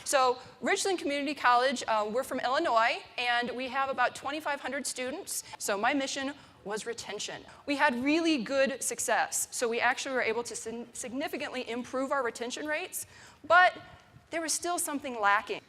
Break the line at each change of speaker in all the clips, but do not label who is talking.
So Richland Community College, we're from Illinois, and we have about 2,500 students. So my mission was retention. We had really good success. So we actually were able to significantly improve our retention rates, but there was still something lacking.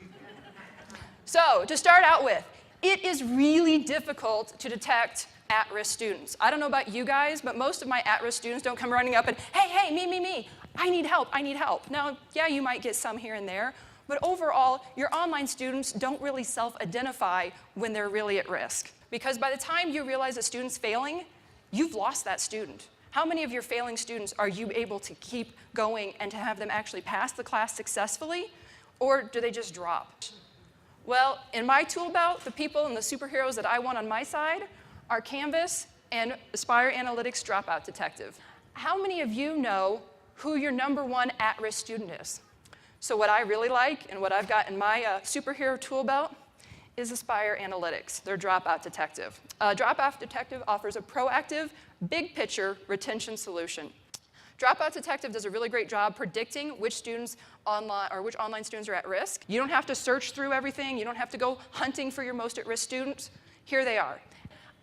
So to start out with, it is really difficult to detect at-risk students. I don't know about you guys, but most of my at-risk students don't come running up and, hey, me, I need help, I need help. Now, yeah, you might get some here and there, but overall, your online students don't really self-identify when they're really at risk. Because by the time you realize a student's failing, you've lost that student. How many of your failing students are you able to keep going and to have them actually pass the class successfully, or do they just drop? Well, in my tool belt, the people and the superheroes that I want on my side are Canvas and Aspire Analytics Dropout Detective. How many of you know who your #1 at-risk student is? So what I really like and what I've got in my superhero tool belt is Aspire Analytics, their Dropout Detective. Dropout Detective offers a proactive, big-picture retention solution. Dropout Detective does a really great job predicting which students online or which online students are at risk. You don't have to search through everything. You don't have to go hunting for your most at-risk students. Here they are.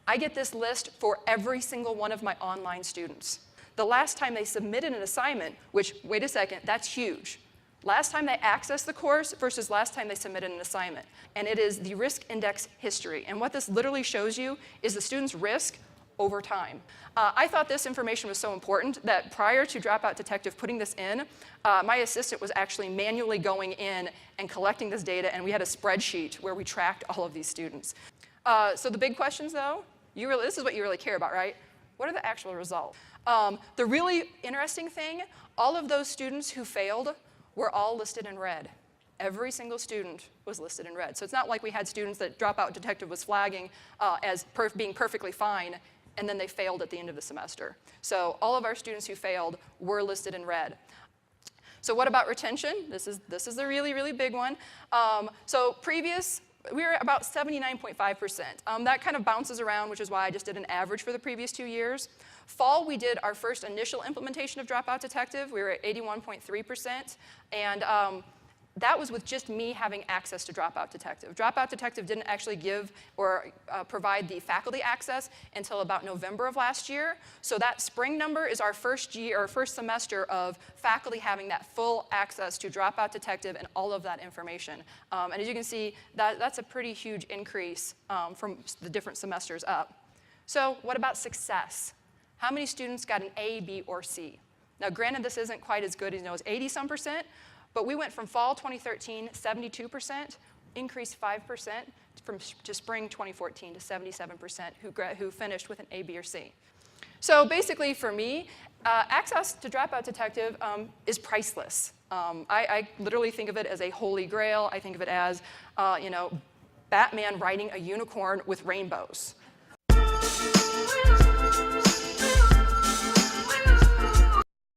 I get this list for every single one of my online students. The last time they submitted an assignment, which, wait a second, that's huge. Last time they accessed the course versus last time they submitted an assignment. And it is the risk index history. And what this literally shows you is the student's risk over time. I thought this information was so important that prior to Dropout Detective putting this in, my assistant was actually manually going in and collecting this data, and we had a spreadsheet where we tracked all of these students. So the big questions, though, this is what you really care about, right? What are the actual results? The really interesting thing, all of those students who failed were all listed in red. Every single student was listed in red. So it's not like we had students that Dropout Detective was flagging as being perfectly fine, and then they failed at the end of the semester. So all of our students who failed were listed in red. So what about retention? This is a really, really big one. So previous, we were about 79.5%. That kind of bounces around, which is why I just did an average for the previous 2 years. Fall, we did our first initial implementation of Dropout Detective. We were at 81.3%. And that was with just me having access to Dropout Detective. Dropout Detective didn't actually give or provide the faculty access until about November of last year. So that spring number is our first semester of faculty having that full access to Dropout Detective and all of that information. And as you can see, that's a pretty huge increase from the different semesters up. So what about success? How many students got an A, B, or C? Now, granted, this isn't quite as good as 80-some%, but we went from fall 2013, 72%, increased 5% to spring 2014 to 77% who finished with an A, B, or C. So basically, for me, access to Dropout Detective is priceless. I literally think of it as a holy grail. I think of it as, Batman riding a unicorn with rainbows.